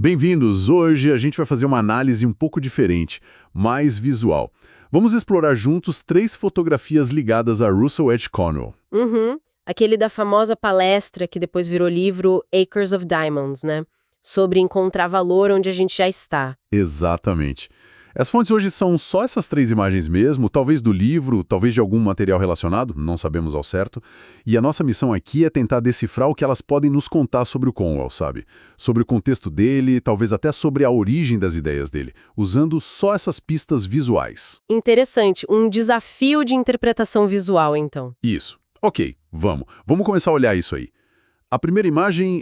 Bem-vindos! Hoje a gente vai fazer uma análise um pouco diferente, mais visual. Vamos explorar juntos 3 fotografias ligadas a Russell H. Cornwell. Aquele da famosa palestra que depois virou livro Acres of Diamonds, né? Sobre encontrar valor onde a gente já está. Exatamente. As fontes hoje são só essas 3 imagens mesmo, talvez do livro, talvez de algum material relacionado, não sabemos ao certo. E a nossa missão aqui é tentar decifrar o que elas podem nos contar sobre o Cornwell, sabe? Sobre o contexto dele, talvez até sobre a origem das ideias dele, usando só essas pistas visuais. Interessante, um desafio de interpretação visual, então. Isso. Ok, vamos. Vamos começar a olhar isso aí. A primeira imagem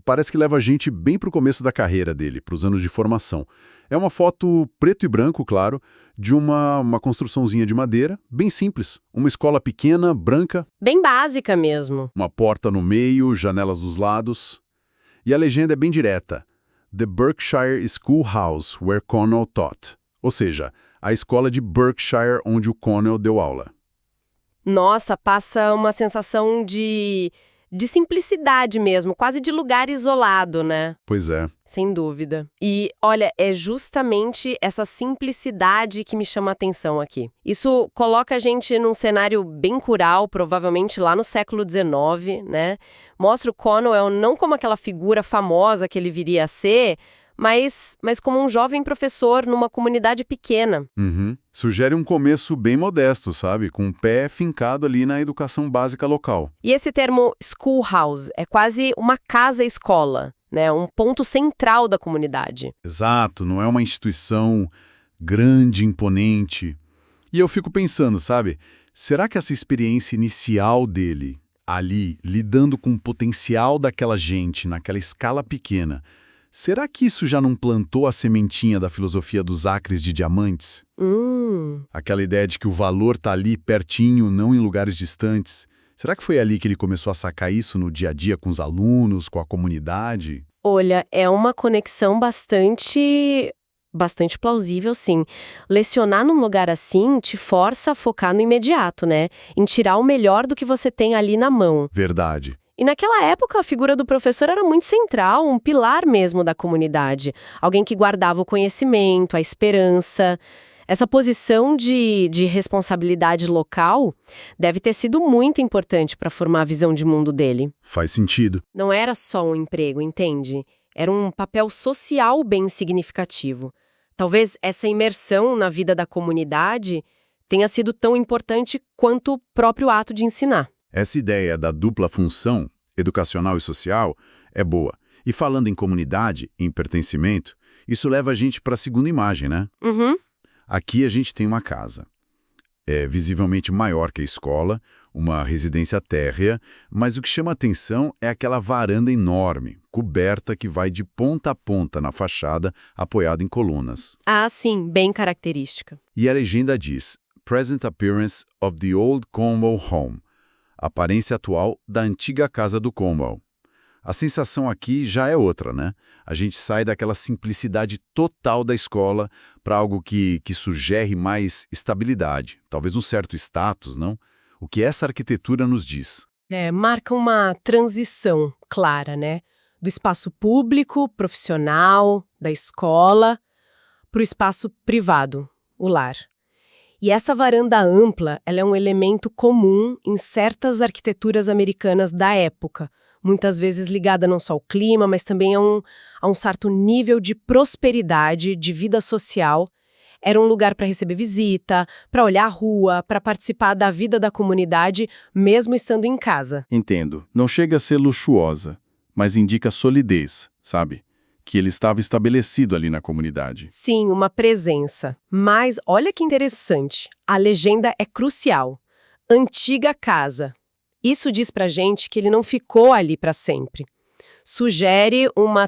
parece que leva a gente bem para o começo da carreira dele, para os anos de formação. É uma foto preto e branco, claro, de uma construçãozinha de madeira, bem simples. Uma escola pequena, branca. Bem básica mesmo. Uma porta no meio, janelas dos lados. E a legenda é bem direta. The Berkshire Schoolhouse where Cornwell taught. Ou seja, a escola de Berkshire onde o Cornwell deu aula. Nossa, passa uma sensação de simplicidade mesmo, quase de lugar isolado, né? Pois é. Sem dúvida. E, olha, é justamente essa simplicidade que me chama a atenção aqui. Isso coloca a gente num cenário bem rural, provavelmente lá no século XIX, né? Mostra o Cornwell não como aquela figura famosa que ele viria a ser, mas como um jovem professor numa comunidade pequena. Sugere um começo bem modesto, sabe? Com o pé fincado ali na educação básica local. E esse termo schoolhouse é quase uma casa-escola, né? Um ponto central da comunidade. Exato, não é uma instituição grande, imponente. E eu fico pensando, sabe? Será que essa experiência inicial dele, ali, lidando com o potencial daquela gente naquela escala pequena, será que isso já não plantou a sementinha da filosofia dos acres de diamantes? Aquela ideia de que o valor está ali pertinho, não em lugares distantes. Será que foi ali que ele começou a sacar isso no dia a dia com os alunos, com a comunidade? Olha, é uma conexão bastante plausível, sim. Lecionar num lugar assim te força a focar no imediato, né? Em tirar o melhor do que você tem ali na mão. Verdade. E naquela época, a figura do professor era muito central, um pilar mesmo da comunidade. Alguém que guardava o conhecimento, a esperança. Essa posição de responsabilidade local deve ter sido muito importante para formar a visão de mundo dele. Faz sentido. Não era só um emprego, entende? Era um papel social bem significativo. Talvez essa imersão na vida da comunidade tenha sido tão importante quanto o próprio ato de ensinar. Essa ideia da dupla função, educacional e social, é boa. E falando em comunidade, em pertencimento, isso leva a gente para a segunda imagem, né? Aqui a gente tem uma casa. É visivelmente maior que a escola, uma residência térrea, mas o que chama atenção é aquela varanda enorme, coberta que vai de ponta a ponta na fachada, apoiada em colunas. Ah, sim, bem característica. E a legenda diz, Present Appearance of the Old Cornwell Home. Aparência atual da antiga casa do Cornwell. A sensação aqui já é outra, né? A gente sai daquela simplicidade total da escola para algo que sugere mais estabilidade, talvez um certo status, não? O que essa arquitetura nos diz? Marca uma transição clara, né? Do espaço público, profissional, da escola, para o espaço privado, o lar. E essa varanda ampla, ela é um elemento comum em certas arquiteturas americanas da época, muitas vezes ligada não só ao clima, mas também a um certo nível de prosperidade, de vida social. Era um lugar para receber visita, para olhar a rua, para participar da vida da comunidade, mesmo estando em casa. Entendo. Não chega a ser luxuosa, mas indica solidez, sabe? Que ele estava estabelecido ali na comunidade. Sim, uma presença. Mas olha que interessante, a legenda é crucial. Antiga casa. Isso diz pra gente que ele não ficou ali para sempre. Sugere uma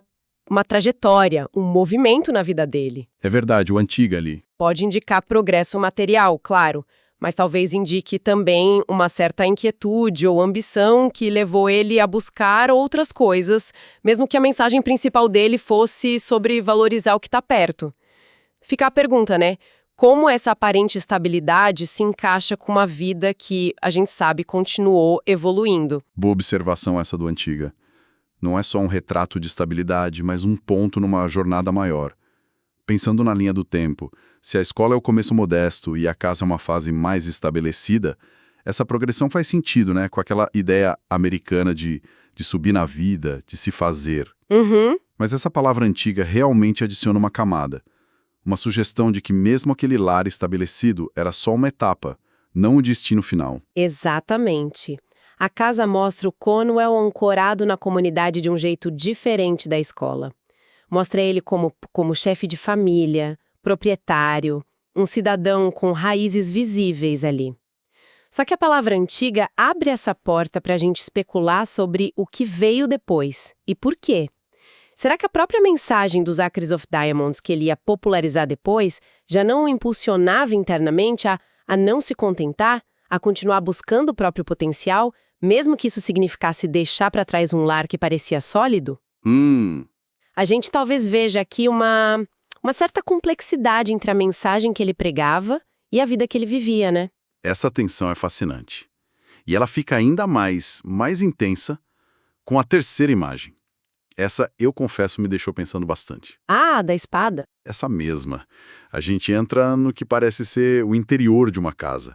trajetória, um movimento na vida dele. É verdade, o antigo ali. Pode indicar progresso material, claro, mas talvez indique também uma certa inquietude ou ambição que levou ele a buscar outras coisas, mesmo que a mensagem principal dele fosse sobre valorizar o que está perto. Fica a pergunta, né? Como essa aparente estabilidade se encaixa com uma vida que, a gente sabe, continuou evoluindo? Boa observação essa do antiga. Não é só um retrato de estabilidade, mas um ponto numa jornada maior. Pensando na linha do tempo, se a escola é o começo modesto e a casa é uma fase mais estabelecida, essa progressão faz sentido, né? Com aquela ideia americana de subir na vida, de se fazer. Uhum. Mas essa palavra antiga realmente adiciona uma camada. Uma sugestão de que mesmo aquele lar estabelecido era só uma etapa, não o destino final. Exatamente. A casa mostra o Cornwell ancorado na comunidade de um jeito diferente da escola. Mostra ele como chefe de família, proprietário, um cidadão com raízes visíveis ali. Só que a palavra antiga abre essa porta para a gente especular sobre o que veio depois e por quê. Será que a própria mensagem dos Acres of Diamonds que ele ia popularizar depois já não o impulsionava internamente a não se contentar, a continuar buscando o próprio potencial, mesmo que isso significasse deixar para trás um lar que parecia sólido? A gente talvez veja aqui uma certa complexidade entre a mensagem que ele pregava e a vida que ele vivia, né? Essa tensão é fascinante. E ela fica ainda mais intensa com a terceira imagem. Essa, eu confesso, me deixou pensando bastante. Ah, da espada. Essa mesma. A gente entra no que parece ser o interior de uma casa.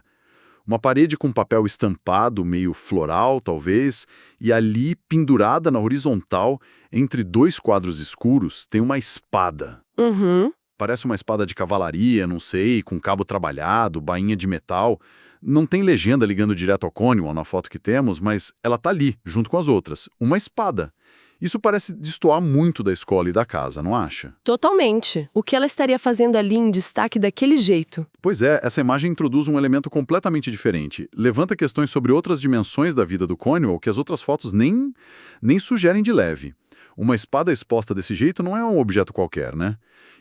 Uma parede com papel estampado, meio floral, talvez, e ali, pendurada na horizontal, entre dois quadros escuros, tem uma espada. Uhum. Parece uma espada de cavalaria, não sei, com cabo trabalhado, bainha de metal. Não tem legenda ligando direto ao Cornwell na foto que temos, mas ela tá ali, junto com as outras. Uma espada. Isso parece destoar muito da escola e da casa, não acha? Totalmente. O que ela estaria fazendo ali em destaque daquele jeito? Pois é, essa imagem introduz um elemento completamente diferente. Levanta questões sobre outras dimensões da vida do Cornwell que as outras fotos nem sugerem de leve. Uma espada exposta desse jeito não é um objeto qualquer, né?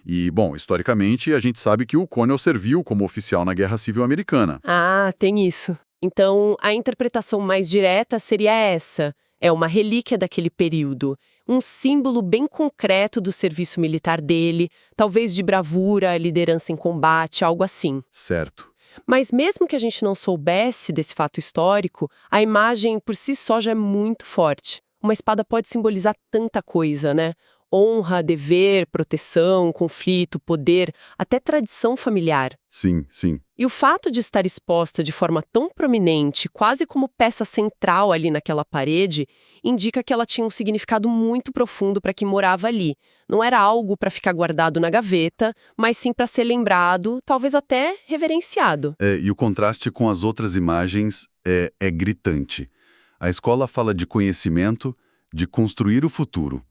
E, bom, historicamente, a gente sabe que o Cornwell serviu como oficial na Guerra Civil Americana. Ah, tem isso. Então, a interpretação mais direta seria essa. É uma relíquia daquele período, um símbolo bem concreto do serviço militar dele, talvez de bravura, liderança em combate, algo assim. Certo. Mas mesmo que a gente não soubesse desse fato histórico, a imagem por si só já é muito forte. Uma espada pode simbolizar tanta coisa, né? Honra, dever, proteção, conflito, poder, até tradição familiar. Sim, sim. E o fato de estar exposta de forma tão prominente, quase como peça central ali naquela parede, indica que ela tinha um significado muito profundo para quem morava ali. Não era algo para ficar guardado na gaveta, mas sim para ser lembrado, talvez até reverenciado. E o contraste com as outras imagens é gritante. A escola fala de conhecimento, de construir o futuro.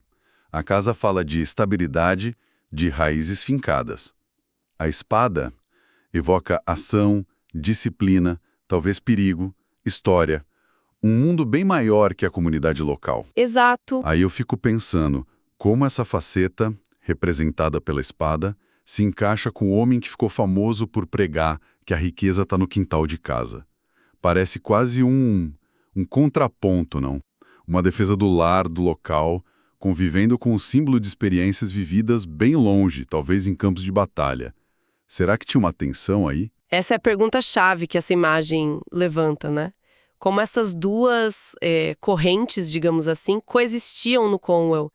A casa fala de estabilidade, de raízes fincadas. A espada evoca ação, disciplina, talvez perigo, história. Um mundo bem maior que a comunidade local. Exato. Aí eu fico pensando como essa faceta, representada pela espada, se encaixa com o homem que ficou famoso por pregar que a riqueza está no quintal de casa. Parece quase um contraponto, não? Uma defesa do lar, do local, convivendo com o símbolo de experiências vividas bem longe, talvez em campos de batalha. Será que tinha uma tensão aí? Essa é a pergunta-chave que essa imagem levanta, né? Como essas duas correntes, digamos assim, coexistiam no Cornwell.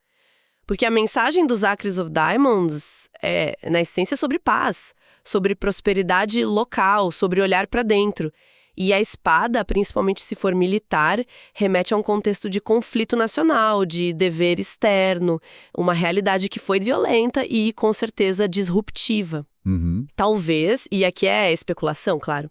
Porque a mensagem dos Acres of Diamonds é, na essência, sobre paz, sobre prosperidade local, sobre olhar para dentro. E a espada, principalmente se for militar, remete a um contexto de conflito nacional, de dever externo, uma realidade que foi violenta e, com certeza, disruptiva. Uhum. Talvez, e aqui é especulação, claro,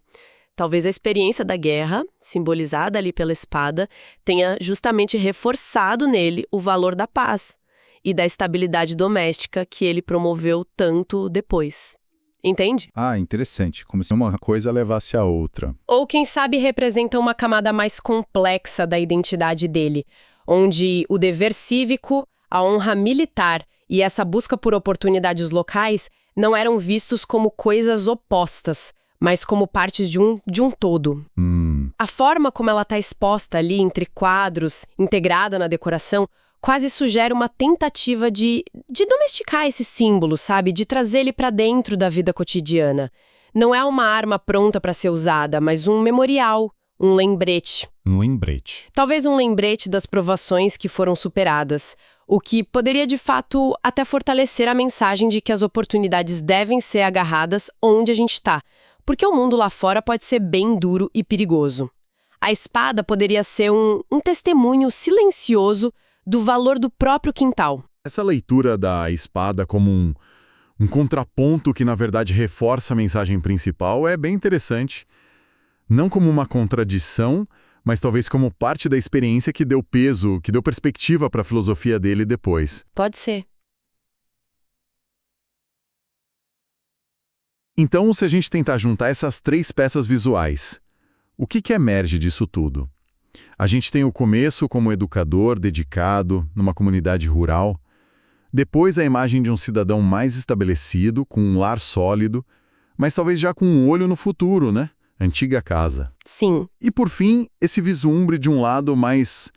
talvez a experiência da guerra, simbolizada ali pela espada, tenha justamente reforçado nele o valor da paz e da estabilidade doméstica que ele promoveu tanto depois. Entende? Ah, interessante. Como se uma coisa levasse a outra. Ou, quem sabe, representa uma camada mais complexa da identidade dele, onde o dever cívico, a honra militar e essa busca por oportunidades locais não eram vistos como coisas opostas, mas como partes de um todo. A forma como ela está exposta ali entre quadros, integrada na decoração, quase sugere uma tentativa de domesticar esse símbolo, sabe? De trazer ele para dentro da vida cotidiana. Não é uma arma pronta para ser usada, mas um memorial, Um lembrete. Um lembrete. Talvez um lembrete das provações que foram superadas, o que poderia, de fato, até fortalecer a mensagem de que as oportunidades devem ser agarradas onde a gente está, porque o mundo lá fora pode ser bem duro e perigoso. A espada poderia ser um testemunho silencioso do valor do próprio quintal. Essa leitura da espada como um contraponto que, na verdade, reforça a mensagem principal é bem interessante. Não como uma contradição, mas talvez como parte da experiência que deu peso, que deu perspectiva para a filosofia dele depois. Pode ser. Então, se a gente tentar juntar essas 3 peças visuais, o que emerge disso tudo? A gente tem o começo como educador dedicado, numa comunidade rural. Depois a imagem de um cidadão mais estabelecido, com um lar sólido, mas talvez já com um olho no futuro, né? Antiga casa. Sim. E por fim, esse vislumbre de um lado mais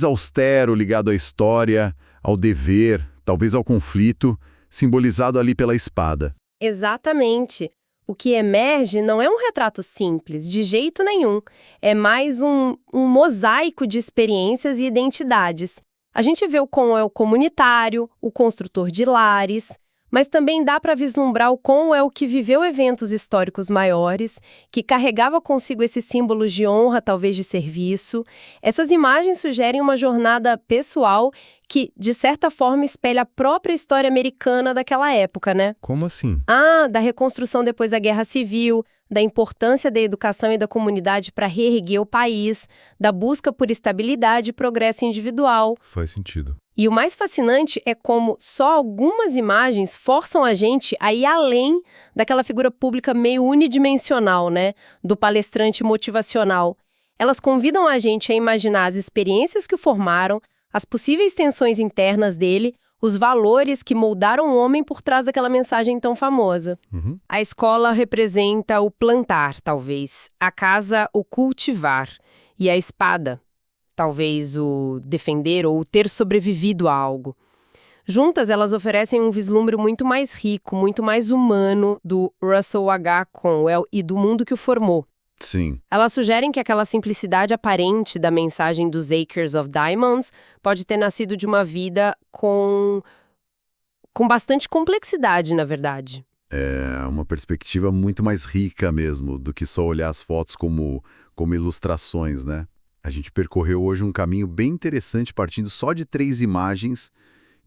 austero, ligado à história, ao dever, talvez ao conflito, simbolizado ali pela espada. Exatamente. O que emerge não é um retrato simples, de jeito nenhum. É mais um mosaico de experiências e identidades. A gente vê o Conwell comunitário, o construtor de lares, mas também dá para vislumbrar o Conwell que viveu eventos históricos maiores, que carregava consigo esses símbolos de honra, talvez de serviço. Essas imagens sugerem uma jornada pessoal que, de certa forma, espelha a própria história americana daquela época, né? Como assim? Da reconstrução depois da Guerra Civil, da importância da educação e da comunidade para reerguer o país, da busca por estabilidade e progresso individual. Faz sentido. E o mais fascinante é como só algumas imagens forçam a gente a ir além daquela figura pública meio unidimensional, né? Do palestrante motivacional. Elas convidam a gente a imaginar as experiências que o formaram, as possíveis tensões internas dele, os valores que moldaram o homem por trás daquela mensagem tão famosa. Uhum. A escola representa o plantar, talvez. A casa, o cultivar. E a espada, talvez o defender ou ter sobrevivido a algo. Juntas, elas oferecem um vislumbre muito mais rico, muito mais humano do Russell H. Conwell e do mundo que o formou. Sim. Elas sugerem que aquela simplicidade aparente da mensagem dos Acres of Diamonds pode ter nascido de uma vida com bastante complexidade, na verdade. É uma perspectiva muito mais rica mesmo do que só olhar as fotos como ilustrações, né? A gente percorreu hoje um caminho bem interessante partindo só de 3 imagens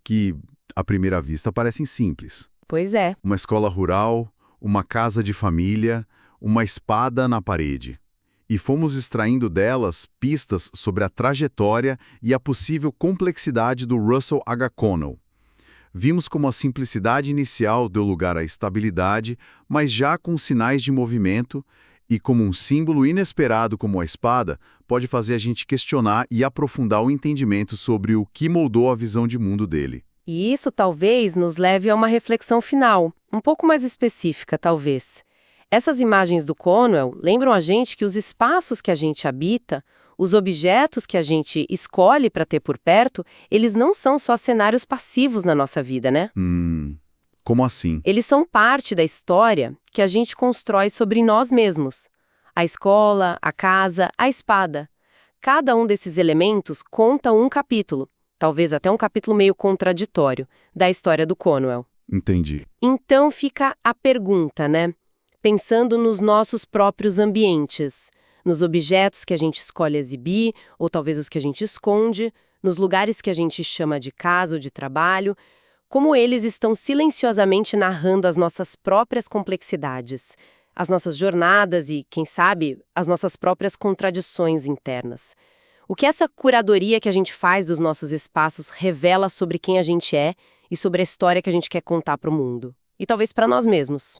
que, à primeira vista, parecem simples. Pois é. Uma escola rural, uma casa de família, uma espada na parede. E fomos extraindo delas pistas sobre a trajetória e a possível complexidade do Russell H. Conwell. Vimos como a simplicidade inicial deu lugar à estabilidade, mas já com sinais de movimento, e como um símbolo inesperado como a espada pode fazer a gente questionar e aprofundar o entendimento sobre o que moldou a visão de mundo dele. E isso talvez nos leve a uma reflexão final, um pouco mais específica, talvez. Essas imagens do Conwell lembram a gente que os espaços que a gente habita, os objetos que a gente escolhe para ter por perto, eles não são só cenários passivos na nossa vida, né? Como assim? Eles são parte da história que a gente constrói sobre nós mesmos. A escola, a casa, a espada. Cada um desses elementos conta um capítulo, talvez até um capítulo meio contraditório, da história do Conwell. Entendi. Então fica a pergunta, né? Pensando nos nossos próprios ambientes, nos objetos que a gente escolhe exibir, ou talvez os que a gente esconde, nos lugares que a gente chama de casa ou de trabalho, como eles estão silenciosamente narrando as nossas próprias complexidades, as nossas jornadas e, quem sabe, as nossas próprias contradições internas. O que essa curadoria que a gente faz dos nossos espaços revela sobre quem a gente é e sobre a história que a gente quer contar para o mundo. E talvez para nós mesmos.